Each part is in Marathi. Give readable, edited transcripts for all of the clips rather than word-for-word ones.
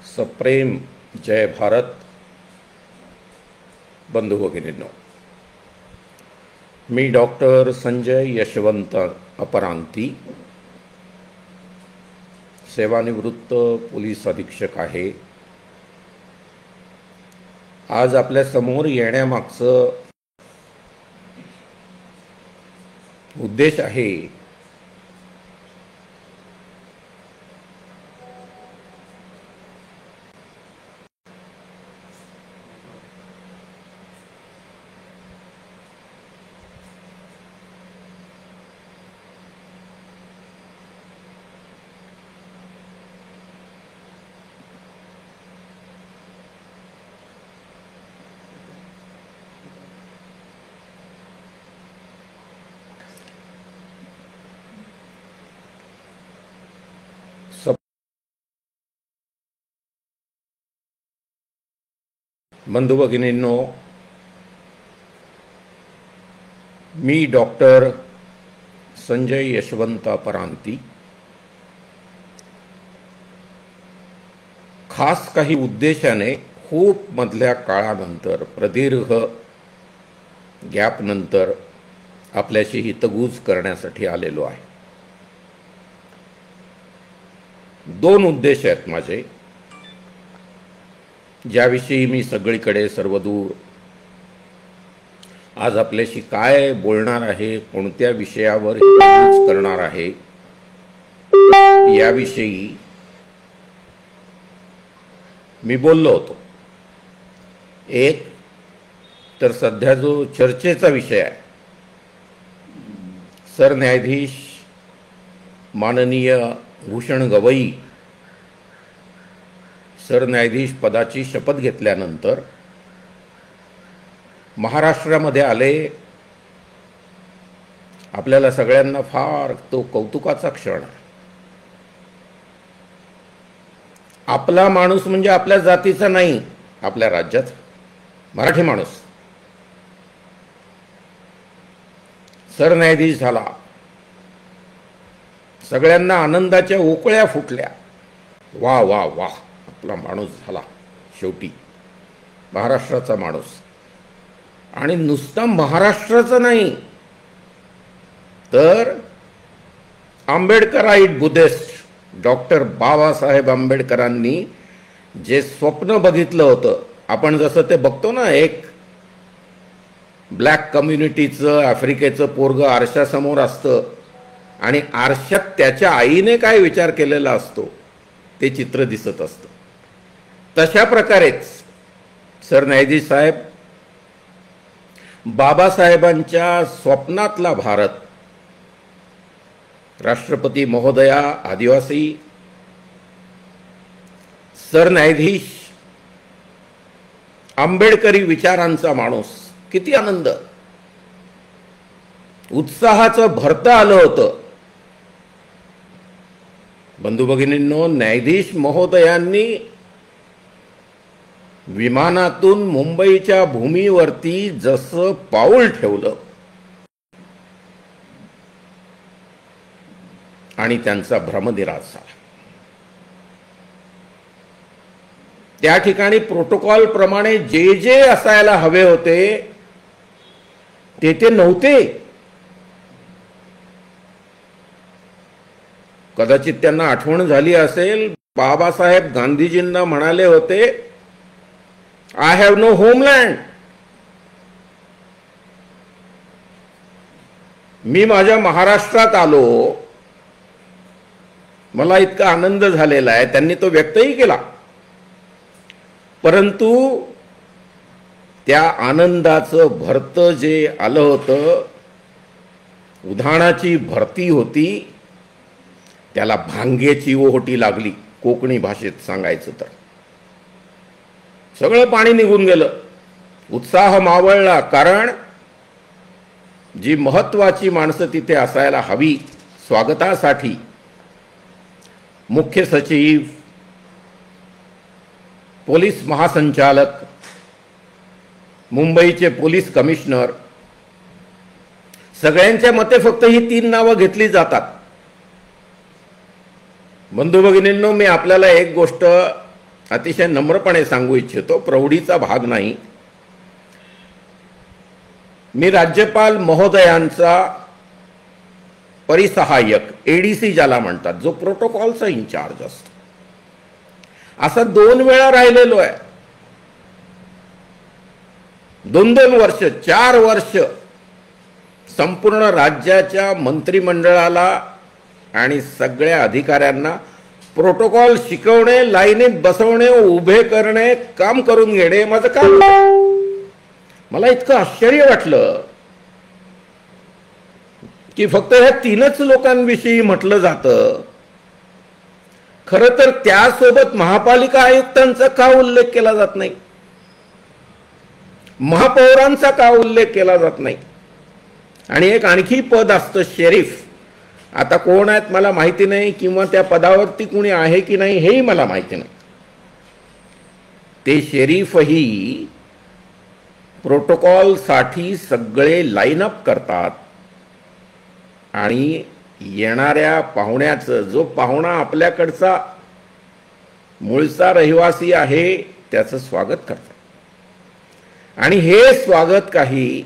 सप्रेम जय भारत. बंधू भगिनींनो, मी डॉक्टर संजय यशवंत अपरांती, सेवानिवृत्त पोलीस अधीक्षक आहे. आज आपल्या समोर येण्यामागचं उद्देश आहे बंधू भगिनींनो, मी डॉक्टर संजय यशवंत अपरांती खास काही उद्देशाने खूप मधल्या काळानंतर, प्रदीर्घ गॅपनंतर आपल्याशी हितगुज करण्यासाठी आलेलो आहे. दोन उद्देश आहेत माझे, ज्याविषयी मी सगळीकडे सर्वदूर आज आपल्याशी काय बोलणार आहे, कोणत्या विषयावर हितगुज करणार आहे, याविषयी मी बोललो होतो. एक तर सध्या जो चर्चेचा विषय आहे, सरन्यायाधीश माननीय भूषण गवई सरन्यायाधीश पदाची शपथ घेतल्यानंतर महाराष्ट्रामध्ये आले. आपल्याला सगळ्यांना फार तो कौतुकाचा क्षण आहे. आपला माणूस म्हणजे आपल्या जातीचा नाही, आपल्या राज्यात मराठी माणूस सरन्यायाधीश झाला. सगळ्यांना आनंदाच्या ओकळ्या फुटल्या. वा वा वा, आपला माणूस झाला शेवटी, महाराष्ट्राचा माणूस. आणि नुसता महाराष्ट्राचा नाही, तर आंबेडकराईट बुद्धिस्ट डॉक्टर बाबासाहेब आंबेडकरांनी जे स्वप्न बघितलं होतं, आपण जसं ते बघतो ना, एक ब्लॅक कम्युनिटीचं आफ्रिकेचं पोरगं आरशासमोर असतं आणि आरशात त्याच्या आईने काय विचार केलेला असतो ते चित्र दिसत असतं. तशा प्रकारेच सरन्यायाधीश साहेब बाबासाहेबांच्या स्वप्नातला भारत, राष्ट्रपती महोदया, आदिवासी सरन्यायाधीश, आंबेडकरी विचारांचा माणूस, किती आनंद, उत्साहाचं भरतं आलं होतं. बंधू भगिनींनो, न्यायाधीश महोदयांनी विमानातून मुंबईच्या भूमीवरती जसं पाऊल ठेवलं आणि त्यांचा भ्रमनिरास झाला. त्या ठिकाणी प्रोटोकॉल प्रमाणे जे जे असायला हवे होते ते नव्हते. कदाचित त्यांना आठवण झाली असेल, बाबासाहेब गांधीजींना म्हणाले होते, आय हॅव नो होमलँड. मी माझ्या महाराष्ट्रात आलो, मला इतका आनंद झालेला आहे. त्यांनी तो व्यक्तही केला. परंतु त्या आनंदाचं भरतं जे आलं होतं, उधाणाची भरती होती, त्याला भांगेची ओहोटी लागली. कोकणी भाषेत सांगायचं तर सगळं पाणी निघून गेलं. उत्साह मावळला. कारण जी महत्वाची माणसं तिथे असायला हवी स्वागतासाठी, मुख्य सचिव, पोलीस महासंचालक, मुंबईचे पोलीस कमिशनर, सगळ्यांच्या मते फक्त ही 3 नावं घेतली जातात. बंधू भगिनींनो, मी आपल्याला एक गोष्ट अतिशय नम्रपणे सांगू इच्छितो, प्रौढीचा भाग नाही. मी राज्यपाल महोदयांचा परिसहाय्यक, एडीसी ज्याला म्हणतात, जो प्रोटोकॉलचा इन्चार्ज असतो, असा 2 वेळा राहिलेलो आहे. 2-2 वर्ष, 4 वर्ष संपूर्ण राज्याच्या मंत्रिमंडळाला आणि सगळ्या अधिकाऱ्यांना प्रोटोकॉल शिकवणे, लाईनीत बसवणे, उभे करणे, काम करून घेणे माझं काम. मला इतकं आश्चर्य वाटलं की फक्त ह्या 3च लोकांविषयी म्हटलं जातं. खरं तर त्यासोबत महापालिका आयुक्तांचा का उल्लेख केला जात नाही, महापौरांचा का उल्लेख केला जात नाही. आणि एक आणखी पद असतं शेरीफ. आता कोण आहेत मला माहिती नाही, किंवा त्या पदावरती कुणी आहे की नाही हेही मला माहिती नाही. ते शेरीफही प्रोटोकॉलसाठी सगळे लाईन अप करतात आणि येणाऱ्या पाहुण्याचं, जो पाहुणा आपल्याकडचा मूळचा रहिवासी आहे, त्याचं स्वागत करतात. आणि हे स्वागत काही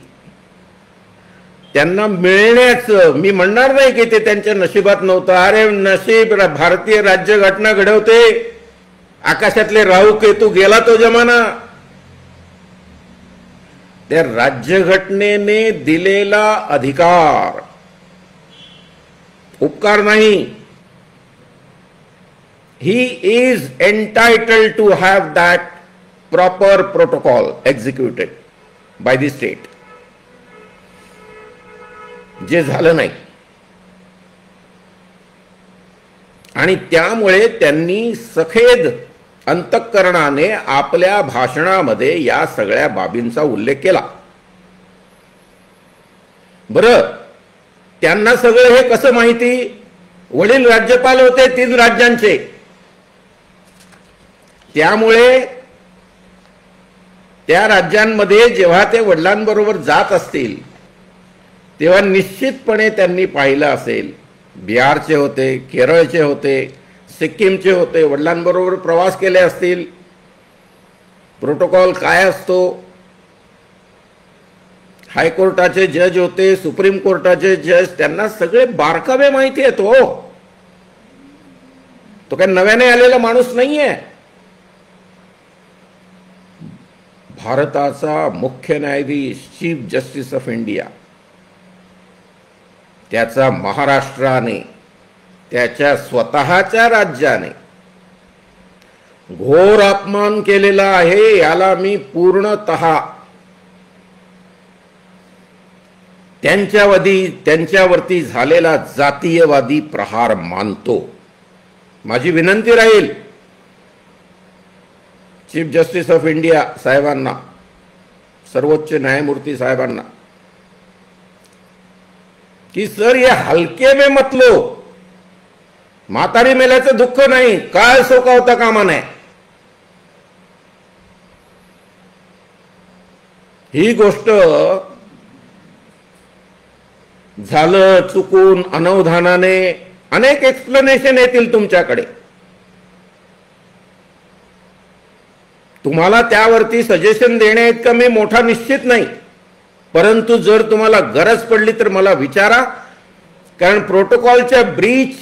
त्यांना मिळण्याचं, मी म्हणणार नाही की ते त्यांच्या नशिबात नव्हतं. अरे नशीब, भारतीय राज्यघटना घडवते, आकाशातले राहू केतू गेला तो जमाना. त्या राज्यघटनेने दिलेला अधिकार, उपकार नाही. He is entitled to have that proper protocol executed by the state. जे झालं नाही. आणि त्यामुळे त्यांनी सखेद अंतःकरणाने आपल्या भाषणामध्ये या सगळ्या बाबींचा उल्लेख केला. बरं, त्यांना सगळं हे कसं माहिती? वडील राज्यपाल होते 3 राज्यांचे. त्यामुळे त्या राज्यांमध्ये जेव्हा ते वडिलांबरोबर जात असतील तेव्हा निश्चितपणे त्यांनी पाहिलं असेल, बिहारचे होते, केरळचे होते, सिक्कीमचे होते, वडिलांबरोबर प्रवास केले असतील. प्रोटोकॉल काय असतो, हायकोर्टाचे जज होते, सुप्रीम कोर्टाचे जज, त्यांना सगळे बारकावे माहिती आहेत. हो, तो काही नव्याने आलेला माणूस नाहीये. भारताचा मुख्य न्यायाधीश, चीफ जस्टिस ऑफ इंडिया, त्याचा महाराष्ट्राने, त्याच्या स्वतःच्या राज्याने घोर अपमान केलेला आहे. याला मी पूर्णतः त्यांच्यावरती झालेला जातीयवादी प्रहार मानतो. माझी विनंती राहील चीफ जस्टिस ऑफ इंडिया साहेबांना, सर्वोच्च न्यायमूर्ती साहेबांना, की सर ये हलके में मत लो. म्हातारी मेल्याचं दुःख नाही, काय सोकावता कामा नये. ही गोष्ट झालं चुकून, अनवधानाने, अनेक एक्सप्लेनेशन येतील तुमच्याकडे. तुम्हाला त्यावरती सजेशन देण्याइतका मी मोठा निश्चित नाही. परंतु जर तुम्हाला गरज पडली तर मला विचारा, कारण प्रोटोकॉलच्या ब्रीच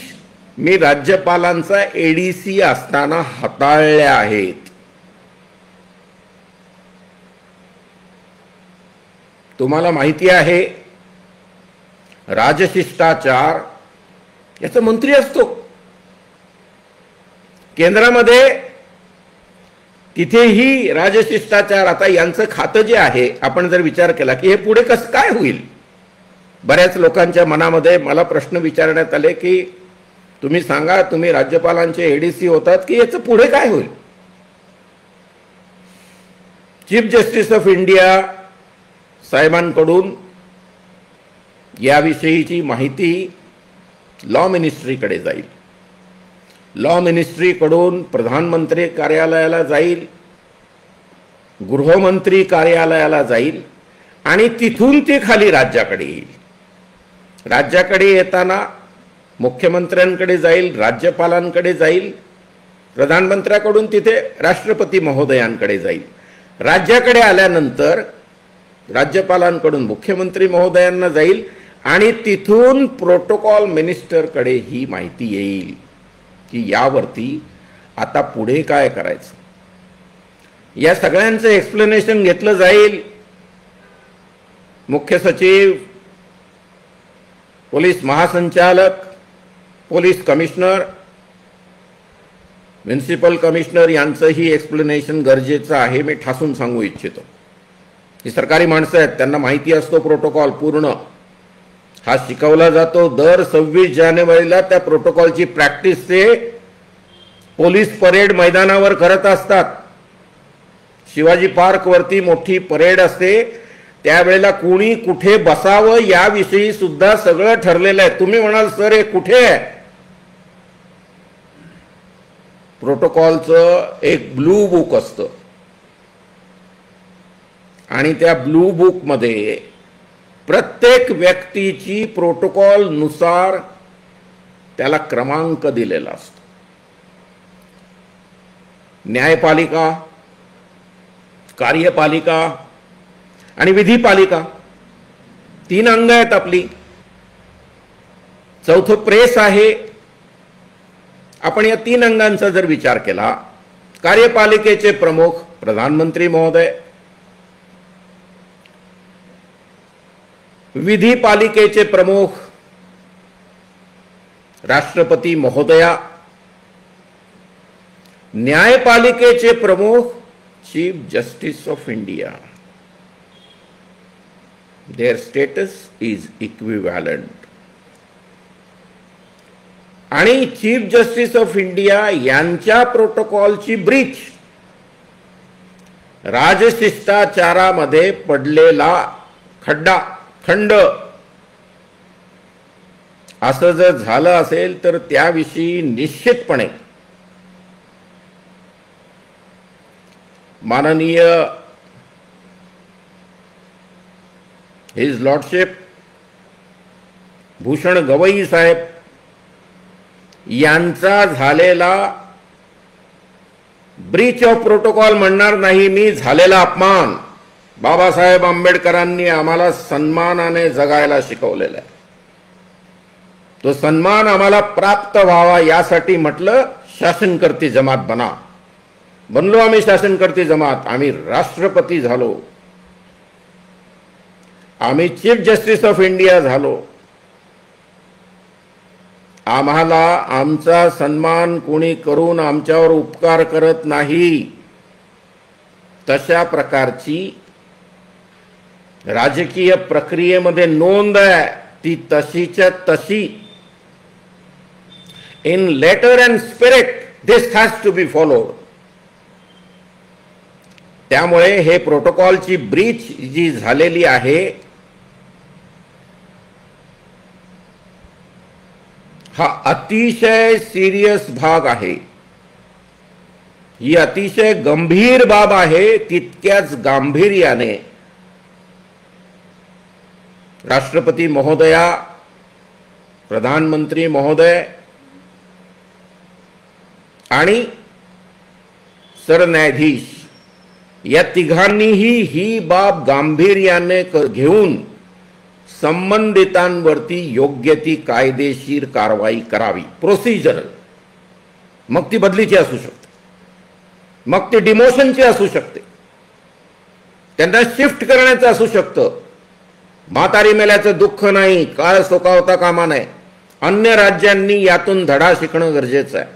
मी राज्यपालांचा एडीसी असताना हाताळल्या आहेत. तुम्हाला माहिती आहे, राजशिष्टाचार याचा मंत्री असतो केंद्रामध्ये. तिथेही राजशिष्टाचार, आता यांचं खातं जे आहे, आपण जर विचार केला की हे पुढे कसं काय होईल, बऱ्याच लोकांच्या मनामध्ये मला प्रश्न विचारण्यात आले की तुम्ही सांगा, तुम्ही राज्यपालांचे एडीसी होतात, की याचं पुढे काय होईल. चीफ जस्टिस ऑफ इंडिया साहेबांकडून याविषयीची माहिती लॉ मिनिस्ट्रीकडे जाईल. लॉ मिनिस्ट्रीकडून प्रधानमंत्री कार्यालयाला जाईल, गृहमंत्री कार्यालयाला जाईल, आणि तिथून ती खाली राज्याकडे येईल. राज्याकडे येताना मुख्यमंत्र्यांकडे जाईल, राज्यपालांकडे जाईल, प्रधानमंत्र्याकडून तिथे राष्ट्रपती महोदयांकडे जाईल, राज्याकडे आल्यानंतर राज्यपालांकडून मुख्यमंत्री महोदयांना जाईल आणि तिथून प्रोटोकॉल मिनिस्टरकडे ही माहिती येईल की यावरती आता पुढे काय करायचं. या सगळ्यांचं एक्सप्लेनेशन घेतलं जाईल. मुख्य सचिव, पोलीस महासंचालक, पोलीस कमिशनर, म्युनिसिपल कमिशनर यांचंही एक्सप्लेनेशन गरजेचं आहे. मी ठासून सांगू इच्छितो. ही सरकारी माणसं आहेत, त्यांना माहिती असतो प्रोटोकॉल पूर्ण. हा शिकवला जातो. दर 26 जानेवारीला त्या प्रोटोकॉलची प्रॅक्टिस ते पोलीस परेड मैदानावर करत असतात. शिवाजी पार्क वरती मोठी परेड असते. त्यावेळेला कोणी कुठे बसावं याविषयी सुद्धा सगळं ठरलेलं आहे. तुम्ही म्हणाल सर हे कुठे आहे? प्रोटोकॉलचं एक ब्लू बुक असतं आणि त्या ब्लू बुक मध्ये प्रत्येक व्यक्तीची प्रोटोकॉल नुसार त्याला क्रमांक दिलेला असतो. न्यायपालिका, कार्यपालिका आणि विधिपालिका 3 अंग आहेत आपली. चौथं प्रेस आहे. आपण या 3 अंगांचा जर विचार केला, कार्यपालिकेचे प्रमुख प्रधानमंत्री महोदय, विधिपालिकेचे प्रमुख राष्ट्रपती महोदया, न्यायपालिकेचे प्रमुख chief justice of India. Their status is equivalent. आणि चीफ जस्टिस ऑफ इंडिया यांच्या प्रोटोकॉलची ब्रीच, राजशिष्टाचारामध्ये पडलेला खंड असं जर झालं असेल तर त्याविषयी निश्चितपणे माननीय हिज लॉर्डशिप भूषण गवई साहेब यांचा झालेला ब्रीच ऑफ प्रोटोकॉल म्हणणार नाही मी, झालेला अपमान. बाबासाहेब आंबेडकरांनी आम्हाला सन्मानाने जगायला शिकवलेला आहे. तो सन्मान आम्हाला प्राप्त व्हावा यासाठी म्हटलं शासनकर्ती जमात बना. बनलो आम्ही शासनकर्ती जमात. आम्ही राष्ट्रपती झालो. आम्ही चीफ जस्टिस ऑफ इंडिया झालो. आम्हाला आमचा सन्मान कोणी करून आमच्यावर उपकार करत नाही. तशा प्रकारची राजकीय प्रक्रियेमध्ये नोंद आहे. ती तशीच्या तशी in letter and spirit this has to be followed. त्यामुळे हे प्रोटोकॉलची ब्रीच जी झालेली आहे हा अतिशय सिरियस भाग आहे. ही अतिशय गंभीर बाब आहे. तितक्याच गांभीर्याने राष्ट्रपती महोदया, प्रधानमंत्री महोदय आणि सरन्यायाधीश या तिघांनीही ही बाब गांभीर्याने घेऊन संबंधितांवरती योग्य ती कायदेशीर कारवाई करावी. प्रोसिजरल. मग ती बदलीची असू शकते, मग ती डिमोशनची असू शकते, त्यांना शिफ्ट करण्याचं असू शकतं. म्हातारी मेल्याचं दुःख नाही, काळ सोकावता कामा नये. अन्य राज्यांनी यातून धडा शिकणं गरजेचं आहे.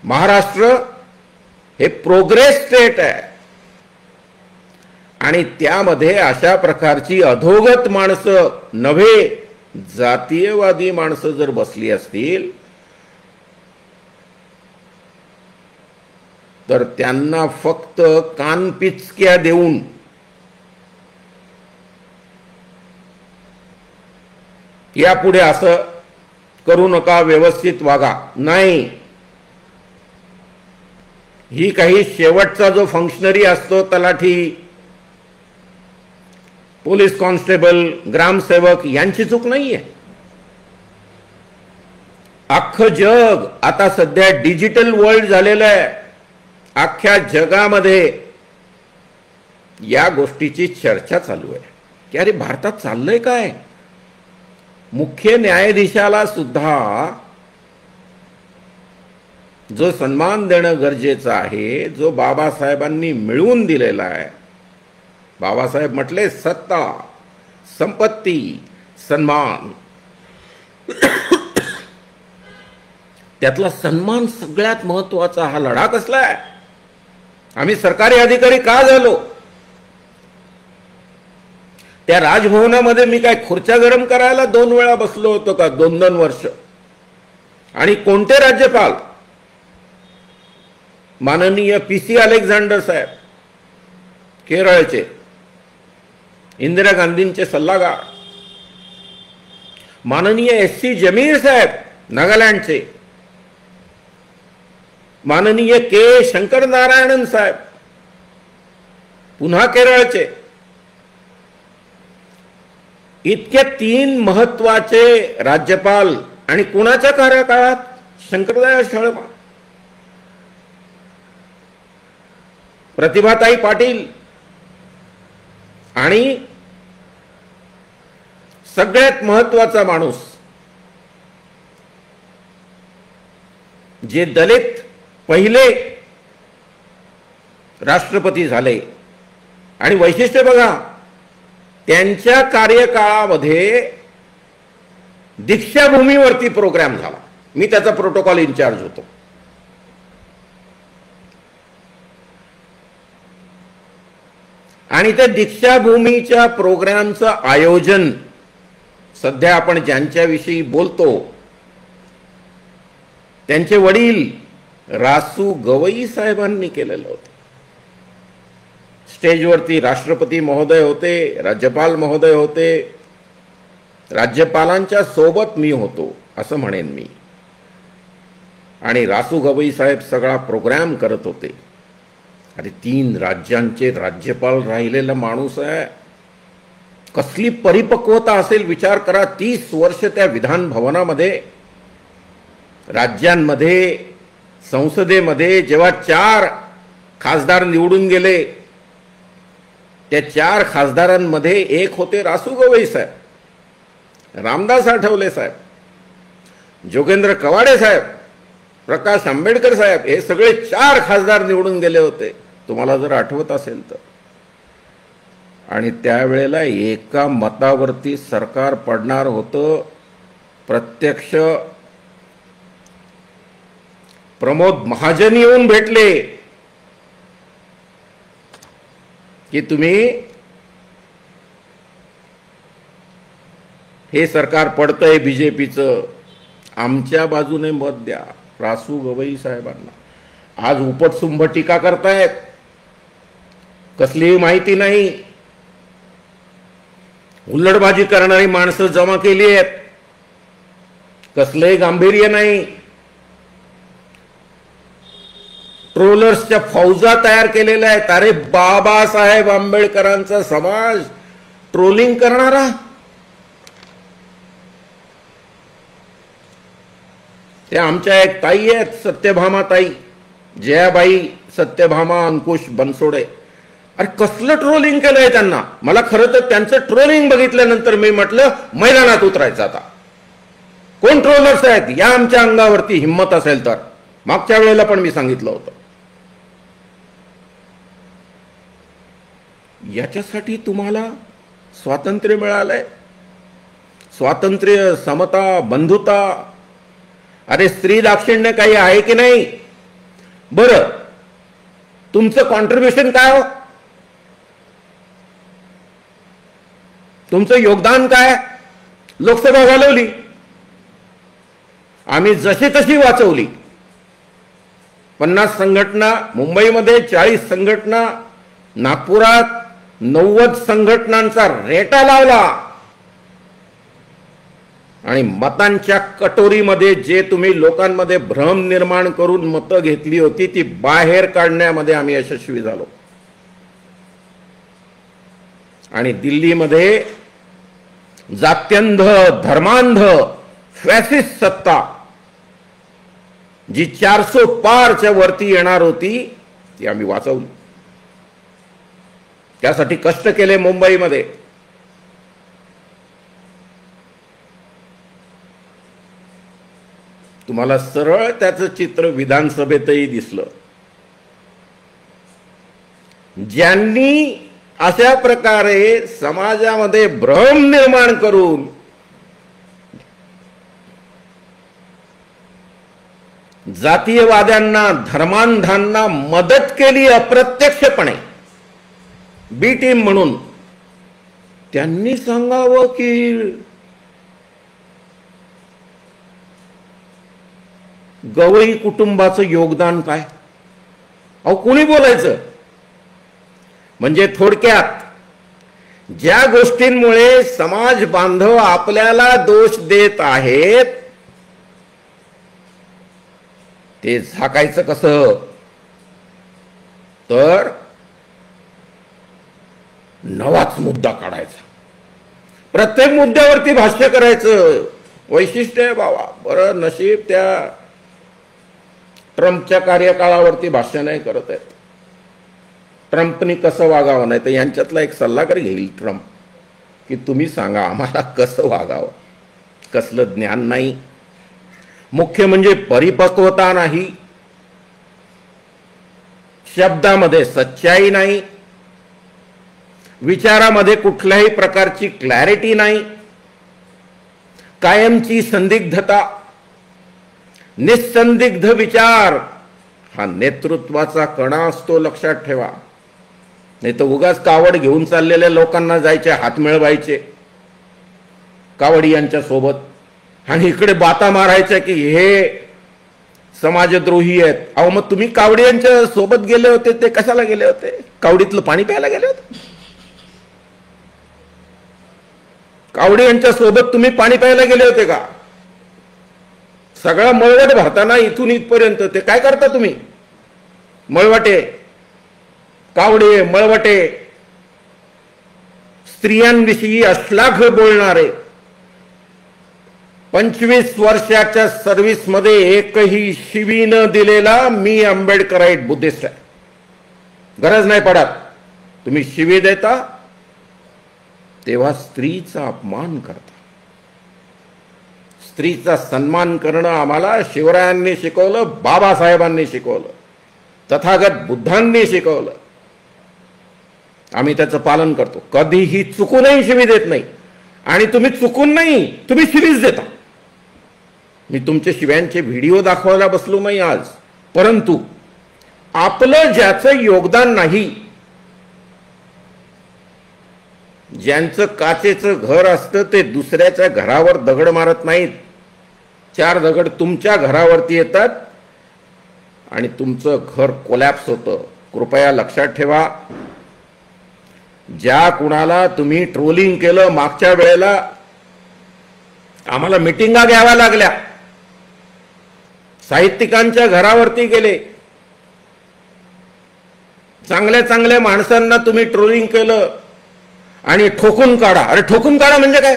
महाराष्ट्र हे प्रोग्रेस स्टेट आहे आणि त्यामध्ये अशा प्रकारची अधोगत माणसं नव्हे, जातीयवादी माणसं जर बसली असतील तर त्यांना फक्त कानपिचक्या देऊन यापुढे असं करू नका, व्यवस्थित वागा, नाही. ही काही शेवटचा जो फंक्शनरी असतो, तलाठी, पोलीस कॉन्स्टेबल, ग्रामसेवक यांची चूक नाहीये. अख्खं जग आता सध्या डिजिटल वर्ल्ड झालेलं आहे. अख्ख्या जगामध्ये या गोष्टीची चर्चा चालू आहे की अरे भारतात चाललंय काय. मुख्य न्यायाधीशाला सुद्धा जो सन्मान देणं गरजेचं आहे, जो बाबासाहेबांनी मिळवून दिलेला आहे. बाबासाहेब म्हटले सत्ता, संपत्ती, सन्मान. त्यातला सन्मान सगळ्यात महत्वाचा. हा लढा कसला आहे. आम्ही सरकारी अधिकारी का झालो. त्या राजभवनामध्ये मी काय खुर्च्या गरम करायला 2 वेळा बसलो होतो का 2-2 वर्ष. आणि कोणते राज्यपाल. माननीय पीसी अलेक्झांडर साहेब केरळचे, इंदिरा गांधींचे सल्लागार. माननीय एससी जमीर साहेब नागालँडचे. माननीय के शंकर नारायणन साहेब पुन्हा केरळचे. इतके 3 महत्वाचे राज्यपाल. आणि कुणाच्या कार्यकाळात. शंकरदयाळ शर्मा, प्रतिभाताई पाटील आणि सगळ्यात महत्वाचा माणूस जे दलित पहिले राष्ट्रपती झाले. आणि वैशिष्ट्य बघा, त्यांच्या कार्यकाळामध्ये दीक्षाभूमीवरती प्रोग्राम झाला. मी त्याचा प्रोटोकॉल इन्चार्ज होतो. आणि त्या दीक्षाभूमीच्या प्रोग्रामचं आयोजन सध्या आपण ज्यांच्याविषयी बोलतो त्यांचे वडील रासू गवई साहेबांनी केलेलं होतं. स्टेजवरती राष्ट्रपती महोदय होते, राज्यपाल महोदय होते. राज्यपालांच्या सोबत मी होतो असं म्हणेन मी. आणि रासू गवई साहेब सगळा प्रोग्राम करत होते. अरे 3 राज्यांचे राज्यपाल राहिलेला माणूस आहे. कसली परिपक्वता असेल विचार करा. 30 वर्ष त्या विधान भवनामध्ये, राज्यांमध्ये, संसदेमध्ये जेव्हा 4 खासदार निवडून गेले, त्या 4 खासदारांमध्ये एक होते रासू गवई साहेब, रामदास आठवले साहेब, जोगेंद्र कवाडे साहेब, प्रकाश आंबेडकर साहेब. हे सगळे 4 खासदार निवडून गेले होते, तुम्हाला जर आठवत असेल तर. आणि त्यावेळेला एका मतावरती सरकार पडणार होतं. प्रत्यक्ष प्रमोद महाजन येऊन भेटले की तुम्ही हे सरकार पडतंय बीजेपीचं, आमच्या बाजूने मत द्या. रासू गवई साहेबांना आज उपटसुंभ टीका करतायत. कसलीही माहिती नाही. हुल्लडबाजी करणारी माणसं जमा केली आहेत. कसलंही गांभीर्य नाही. ट्रोलर्सच्या फौजा तयार केलेल्या आहेत. अरे बाबासाहेब आंबेडकरांचा समाज ट्रोलिंग करणारा. त्या आमच्या एक ताई आहेत, सत्यभामा ताई, जयाबाई सत्यभामा अंकुश बनसोडे. अरे कसलं ट्रोलिंग केलंय त्यांना. मला खरं तर त्यांचं ट्रोलिंग बघितल्यानंतर मी म्हटलं मैदानात उतरायचं आता. कोण ट्रोलर्स आहेत, या आमच्या अंगावरती हिंमत असेल तर. मागच्या वेळेला पण मी सांगितलं होतं. याच्यासाठी तुम्हाला स्वातंत्र्य मिळालंय. स्वातंत्र्य, समता, बंधुता. अरे स्त्री दाक्षिण्य काही आहे की नाही. बरं तुमचं कॉन्ट्रीब्युशन काय हो. तुमचं योगदान काय. लोकसभा घालवली आम्ही जशी तशी वाचवली. 50 संघटना मुंबईमध्ये, 40 संघटना नागपुरात, 90 संघटनांचा रेटा लावला. आणि मतांच्या कटोरीमध्ये जे तुम्ही लोकांमध्ये भ्रम निर्माण करून मतं घेतली होती ती बाहेर काढण्यामध्ये आम्ही यशस्वी झालो. आणि दिल्लीमध्ये जात्यंध, धर्मांध, फॅसिस्ट सत्ता जी 400 पारच्या वरती येणार होती ती आम्ही वाचवली. त्यासाठी कष्ट केले मुंबईमध्ये. तुम्हाला सरळ त्याचं चित्र विधानसभेतही दिसलं. ज्यांनी अशा प्रकारे समाजामध्ये भ्रम निर्माण करून जातीयवाद्यांना, धर्मांधांना मदत केली अप्रत्यक्षपणे बी टीम म्हणून, त्यांनी सांगावं की गवई कुटुंबाचं योगदान काय. अहो कोणी बोलायचं. म्हणजे थोडक्यात ज्या गोष्टींमुळे समाज बांधव आपल्याला दोष देत आहेत ते झाकायचं कसं. तर नवाच मुद्दा काढायचा, प्रत्येक मुद्द्यावरती भाष्य करायचं. वैशिष्ट्य आहे बाबा. बरं नशीब त्या ट्रम्पच्या कार्यकाळावरती भाष्य नाही करत आहेत. ट्रम्पनी कसं वागावं. नाही तर यांच्यातला एक सल्लागार घेईल ट्रम्प की तुम्ही सांगा आम्हाला कसं वागावं. कसलं ज्ञान नाही. मुख्य म्हणजे परिपक्वता नाही, शब्दामध्ये सच्चाई नाही, विचारामध्ये कुठल्याही प्रकारची क्लॅरिटी नाही, कायमची संदिग्धता. निसंदिग्ध विचार हा नेतृत्वाचा कणा असतो, लक्षात ठेवा. नाही तर उगाच कावड घेऊन चाललेल्या लोकांना जायचे, हात मिळवायचे कावडी यांच्या सोबत, आणि इकडे बाता मारायच्या की हे समाजद्रोही आहेत. अहो मग तुम्ही कावडी यांच्या सोबत गेले होते ते कशाला गेले होते. कावडीतलं पाणी प्यायला गेले होते. कावडी यांच्या सोबत तुम्ही पाणी प्यायला गेले होते का. सगळा मळवट भरताना इथून इथपर्यंत ते काय करता तुम्ही. मळवटे, कावडे, मळवटे, स्त्रियांविषयी अश्लाघ बोलणारे. 25 वर्षाच्या सर्व्हिस मध्ये एकही शिवी न दिलेला मी आंबेडकराईट बुद्धिस्ट आहे. गरज नाही पडत. तुम्ही शिवी देता तेव्हा स्त्रीचा अपमान करता. स्त्रीचा सन्मान करणं आम्हाला शिवरायांनी शिकवलं, बाबासाहेबांनी शिकवलं, तथागत बुद्धांनी शिकवलं. आम्ही त्याचं पालन करतो. कधीही चुकूनही शिवी देत नाही. आणि तुम्ही चुकून नाही, तुम्ही शिवीच देता. मी तुमचे शिव्यांचे व्हिडिओ दाखवायला बसलो नाही आज. परंतु आपलं ज्याचं योगदान नाही, ज्यांचं काचेचं घर असतं ते दुसऱ्याच्या घरावर दगड मारत नाहीत. 4 दगड तुमच्या घरावरती येतात आणि तुमचं घर कोलॅप्स होतं. कृपया लक्षात ठेवा. ज्या कुणाला तुम्ही ट्रोलिंग केलं मागच्या वेळेला, आम्हाला मिटिंगा घ्याव्या लागल्या, साहित्यिकांच्या घरावरती गेले, चांगल्या चांगल्या माणसांना तुम्ही ट्रोलिंग केलं आणि ठोकून काढा. अरे ठोकून काढा म्हणजे काय.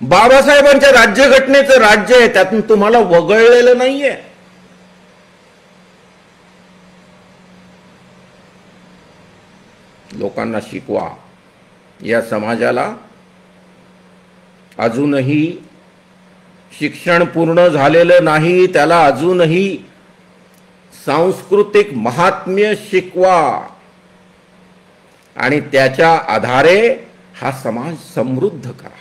बाबासाहेबांच्या राज्यघटनेचं राज्य आहे, त्यातून तुम्हाला वगळलेलं नाहीये. लोकांना शिकवा. या समाजाला अजूनही शिक्षण पूर्ण झालेलं नाही, त्याला अजूनही सांस्कृतिक महात्म्य शिकवा आणि त्याच्या आधारे हा समाज समृद्ध करा.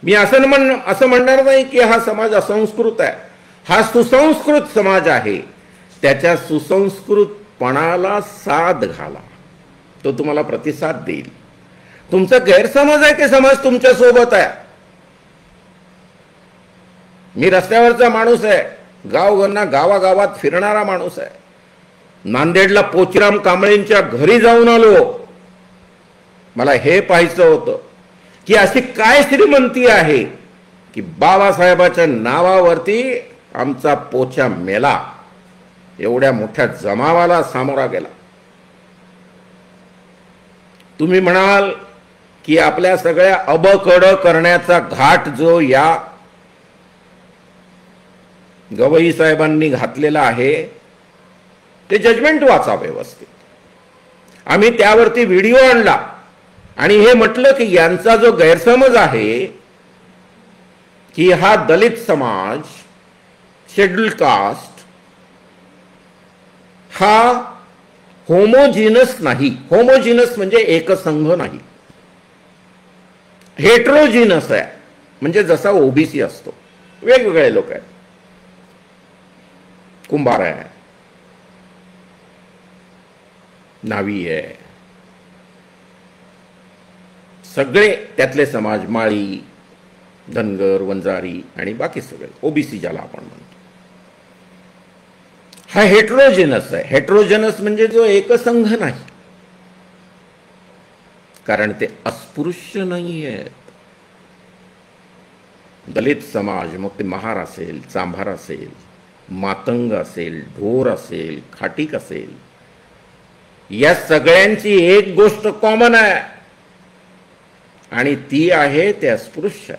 मी असं म्हणणार नाही की हा समाज असंस्कृत आहे. हा सुसंस्कृत समाज आहे. त्याच्या सुसंस्कृतपणाला साथ घाला, तो तुम्हाला प्रतिसाद देईल. तुमचा गैरसमज आहे की समाज तुमच्या सोबत आहे. मी रस्त्यावरचा माणूस आहे, गावागावात फिरणारा माणूस आहे. नांदेडला पोचराम कांबळेंच्या घरी जाऊन आलो. मला हे पाहायचं होतं की अशी काय श्रीमंती आहे की बाबासाहेबाच्या नावावरती आमचा पोचा मेला, एवढ्या मोठ्या जमावाला सामोरा गेला. तुम्ही म्हणाल की आपल्या सगळ्या अबकड करण्याचा घाट जो या गवई साहेबांनी घातलेलं आहे ते जजमेंट वाचा व्यवस्थित. आम्ही त्यावरती व्हिडिओ आणला आणि हे म्हटलं की यांचा जो गैरसमज आहे की हा दलित समाज, शेड्यूल्ड कास्ट हा होमोजिनस नाही. होमोजिनस म्हणजे एकसंघ नाही, हेट्रोजिनस आहे. म्हणजे जसा ओबीसी असतो, वेगवेगळे लोक आहेत, कुंभार आहे, नावी आहे, सगळे त्यातले समाज, माळी, धनगर, वंजारी आणि बाकी सगळे ओबीसी ज्याला आपण म्हणतो, हा हेट्रोजेनस आहे. हेट्रोजेनस म्हणजे जो एकसंघ नाही, कारण ते अस्पृश्य नाही आहेत. दलित समाज, मग ते महार असेल, चांभार असेल, मातंग असेल, ढोर असेल, खाटीक असेल, या सगळ्यांची एक गोष्ट कॉमन आहे आणि ती आहे ते अस्पृश्य.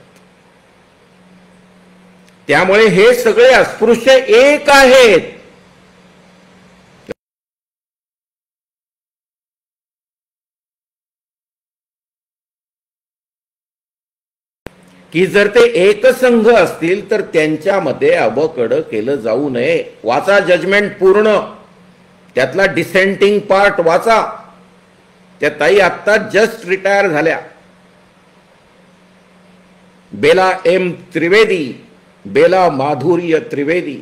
त्यामुळे हे सगळे अस्पृश्य एक आहेत. की जर ते एकसंघ असतील तर त्यांच्यामध्ये अबकड केलं जाऊ नये. वाचा जजमेंट पूर्ण, त्यातला डिसेंटिंग पार्ट वाचा. त्या ताई आत्ता जस्ट रिटायर झाल्या, बेला एम त्रिवेदी, बेला माधुर्य त्रिवेदी.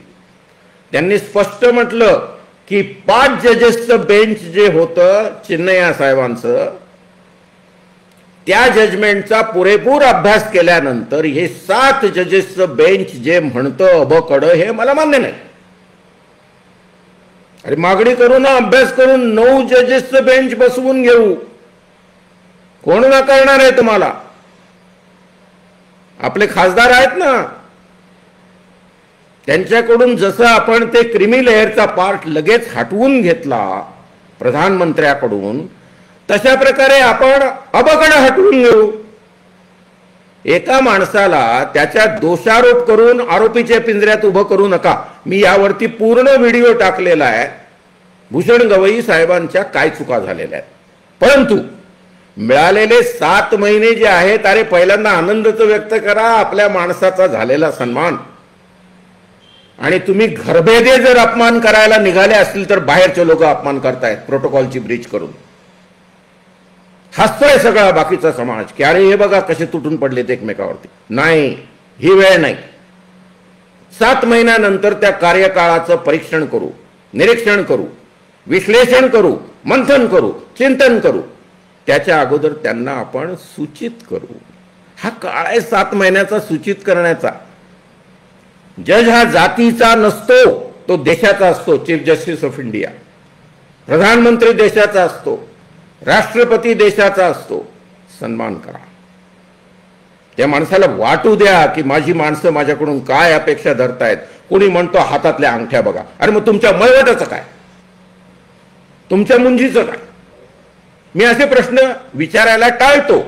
त्यांनी स्पष्ट म्हटलं की 5 जजेसचं बेंच जे होतं चिन्नैया साहेबांचं, त्या जजमेंटचा पुरेपूर अभ्यास केल्यानंतर हे 7 जजेसचं बेंच जे म्हणतं अबकड, हे मला मान्य नाही. अरे मागणी करू ना, अभ्यास करून 9 जजेसचं बेंच बसवून घेऊ. कोण नाकारणार आहे तुम्हाला? आपले खासदार आहेत ना, त्यांच्याकडून जसं आपण ते क्रिमी लेअरचा पार्ट लगेच हटवून घेतला प्रधानमंत्र्याकडून, तशा प्रकारे आपण अबकड हटवून घेऊ. एका माणसाला त्याच्या दोषारोप करून आरोपीच्या पिंजऱ्यात उभं करू नका. मी यावरती पूर्ण व्हिडिओ टाकलेला आहे, भूषण गवई साहेबांच्या काय चुका झालेल्या आहेत. परंतु मिळालेले 7 महिने जे आहेत, अरे पहिल्यांदा आनंदच व्यक्त करा आपल्या माणसाचा झालेला सन्मान. आणि तुम्ही घरभेदे जर अपमान करायला निघाले असतील तर बाहेरचे लोक अपमान करतायत प्रोटोकॉलची ब्रीच करून. हसतोय सगळा बाकीचा समाज की अरे हे बघा कसे तुटून पडलेत एकमेकावरती. नाही, ही वेळ नाही. 7 महिन्यानंतर त्या कार्यकाळाचं परीक्षण करू, निरीक्षण करू, विश्लेषण करू, मंथन करू, चिंतन करू. त्याच्या अगोदर त्यांना आपण सूचित करू. हा काळ आहे 7 महिन्याचा सूचित करण्याचा. जज हा जातीचा नसतो, तो देशाचा असतो. चीफ जस्टिस ऑफ इंडिया, प्रधानमंत्री देशाचा असतो, राष्ट्रपती देशाचा असतो. सन्मान करा. त्या माणसाला वाटू द्या की माझी माणसं माझ्याकडून काय अपेक्षा धरतायत. कोणी म्हणतो हातातल्या अंगठ्या बघा. अरे मग तुमच्या मळवटाचं काय, तुमच्या मुंजीचं काय? मी असे प्रश्न विचारायला टाळतो.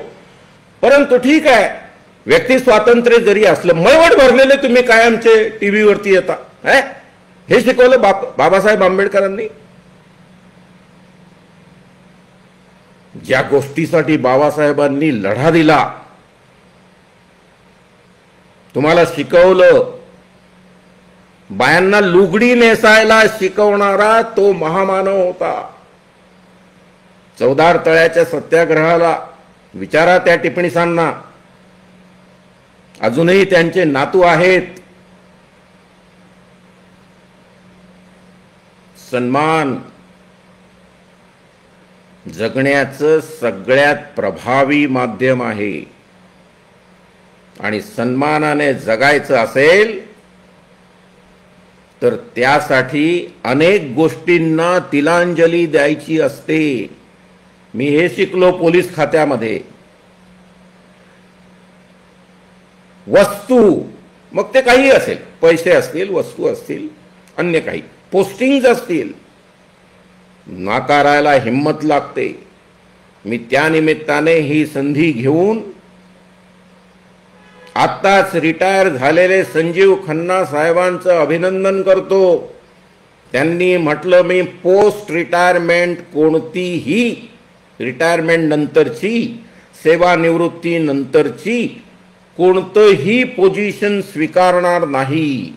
परंतु ठीक आहे, व्यक्ती स्वातंत्र्य जरी असलं, मळवट भरलेले तुम्ही काय आमचे टीव्हीवरती येता? हे शिकवलं बाबासाहेब आंबेडकरांनी. ज्या गोष्टीसाठी बाबासाहेबांनी लढा दिला, तुम्हाला शिकवलं, बायांना लुगडी नेसायला शिकवणारा तो महामानव होता. चौदार तळ्याच्या सत्याग्रहाला विचारा त्या टिप्पणीसांना. अजूनही त्यांचे नातू आहेत. सन्मान जगण्याचं सगळ्यात प्रभावी माध्यम आहे. आणि सन्मानाने जगायचं असेल तर त्यासाठी अनेक गोष्टींना तिलांजली द्यायची असते. मी हे शिकलो पोलीस खात्यामध्ये. वस्तू, मग ते काही असेल, पैसे असतील, वस्तू असतील, अन्य काही पोस्टिंग्ज असतील, नाकारायला हिम्मत लागते. मी त्या निमित्ताने ही संधी घेऊन आत्ताच रिटायर झालेले संजीव खन्ना साहेबांचं अभिनंदन करतो. त्यांनी म्हटलं, मी पोस्ट रिटायरमेंट कोणतीही रिटायरमेंट नंतरची, सेवानिवृत्ती नंतरची कोणतंही पोझिशन स्वीकारणार नाही.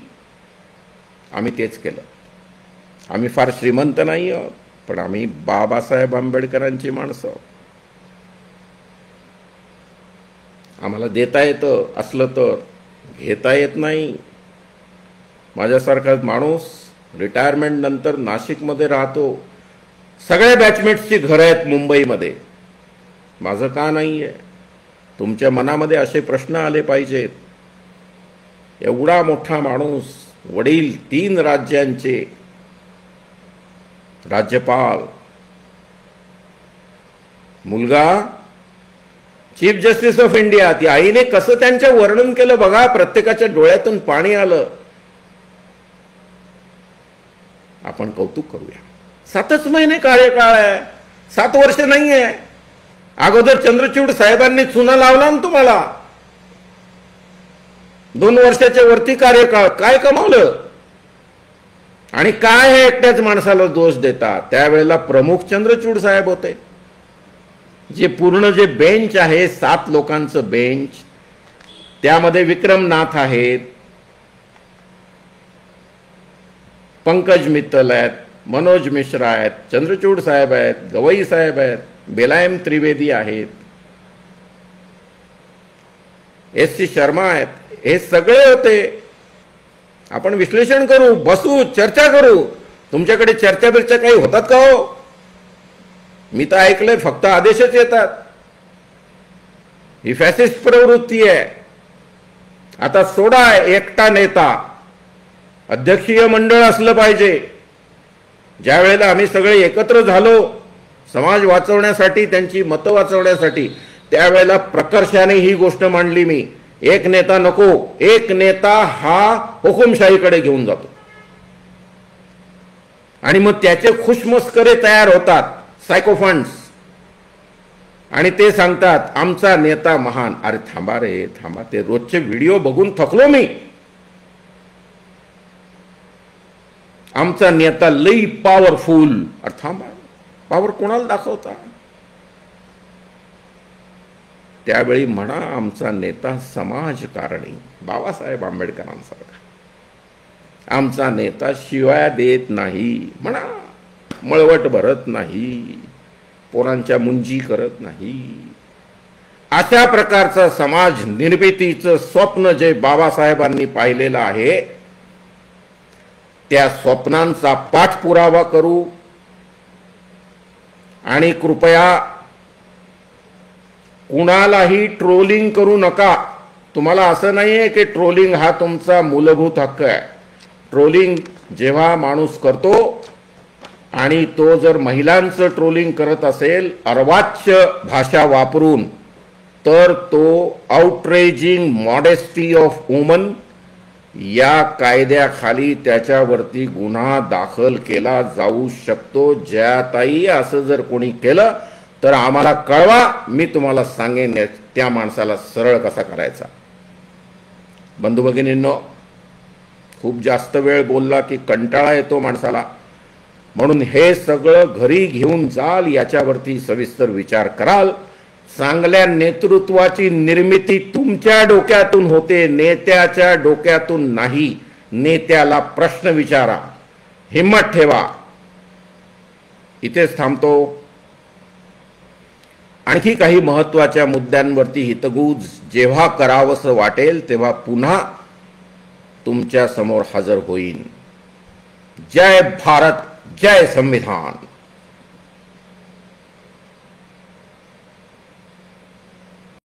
आम्ही तेच केलं. आम्ही फार श्रीमंत नाही आहोत, पण आम्ही बाबासाहेब आंबेडकरांची माणसं आहोत. आम्हाला देता येतं असलं तर घेता येत नाही. माझ्यासारखा माणूस रिटायरमेंट नंतर नाशिकमध्ये राहतो. सगळ्या बॅचमेट्सची घरं आहेत मुंबईमध्ये. माझं का नाही आहे? तुमच्या मनामध्ये असे प्रश्न आले पाहिजेत. एवढा मोठा माणूस, वडील 3 राज्यांचे राज्यपाल, मुलगा चीफ जस्टिस ऑफ इंडिया. ती आईने कसं त्यांचं वर्णन केलं बघा, प्रत्येकाच्या डोळ्यातून पाणी आलं. आपण कौतुक करूया. 7च महिने कार्यकाळ आहे, 7 वर्ष नाही आहे. अगोदर चंद्रचूड साहेबांनी चुना लावला ना तुम्हाला. 2 वर्षाच्या वरती कार्यकाळ. काय कमावलं? आणि काय हे एकट्याच माणसाला दोष देतात? त्यावेळेला प्रमुख चंद्रचूड साहेब होते. जे पूर्ण जे बेंच आहे, 7 लोकांचं बेंच, त्यामध्ये विक्रमनाथ आहेत, पंकज मित्तल आहेत, मनोज मिश्रा आहेत, चंद्रचूड साहेब आहेत, गवई साहेब आहेत, बेलायम त्रिवेदी आहेत, S.C. शर्मा आहेत. हे सगळे होते. आपण विश्लेषण करू, बसू, चर्चा करू. तुमच्याकडे चर्चा बिर्चा काही होतात का हो? मी तर ऐकलंय फक्त आदेशच येतात. ही फॅसिस्ट प्रवृत्ती आहे. आता सोडा एकटा नेता, अध्यक्षीय मंडळ असलं पाहिजे. ज्या वेळेला आम्ही सगळे एकत्र झालो समाज वाचवण्यासाठी, त्यांची मतं वाचवण्यासाठी, त्यावेळेला प्रकर्षाने ही गोष्ट मांडली मी. एक नेता नको. एक नेता हा हुकुमशाहीकडे घेऊन जातो आणि मग त्याचे खुशमस्करे तयार होतात, सायकोफंड्स, आणि ते सांगतात आमचा नेता महान. अरे थांबा रे थांबा. ते रोजचे व्हिडिओ बघून थकलो मी. आमचा नेता लई पॉवरफुल. अरे थांबा, पॉवर कोणाला दाखवता? त्यावेळी म्हणा आमचा नेता समाजकारणी, बाबासाहेब आंबेडकरांसारखा. आमचा नेता शिवाय देत नाही म्हणा, मळवट भरत नाही, पोरांच्या मुंजी करत नाही. अशा प्रकारचं समाज निर्मितीचं स्वप्न जे बाबासाहेबांनी पाहिलेलं आहे, त्या स्वप्नांचा पाठपुरावा करू. आणि कृपया कुणालाही ट्रोलिंग करू नका. तुम्हाला असं नाहीये की ट्रोलिंग हा तुमचा मूलभूत हक्क आहे. ट्रोलिंग जेव्हा माणूस करतो आणि तो जर महिलांचं ट्रोलिंग करत असेल अर्वाच्य भाषा वापरून, तर तो आउटरेजिंग मॉडेस्टी ऑफ वुमन या कायद्याखाली त्याच्यावरती गुन्हा दाखल केला जाऊ शकतो. ज्याताई असं जर कोणी केलं तर आम्हाला कळवा. मी तुम्हाला सांगेन त्या माणसाला सरळ कसा करायचा. बंधू भगिनींनो, खूप जास्त वेळ बोलला की कंटाळा येतो माणसाला. म्हणून हे सगळं घरी घेऊन जाल, याच्यावरती सविस्तर विचार कराल. चांगल्या नेतृत्वाची निर्मिती तुमच्या डोक्यातून होते, नेत्याच्या डोक्यातून नाही. नेत्याला प्रश्न विचारा, हिम्मत ठेवा. इथेच थांबतो. आणखी काही महत्त्वाच्या मुद्द्यांवरती हितगुज जेव्हा करावंसं वाटेल तेव्हा पुन्हा तुमच्या समोर हजर होईन. जय भारत, जय संविधान.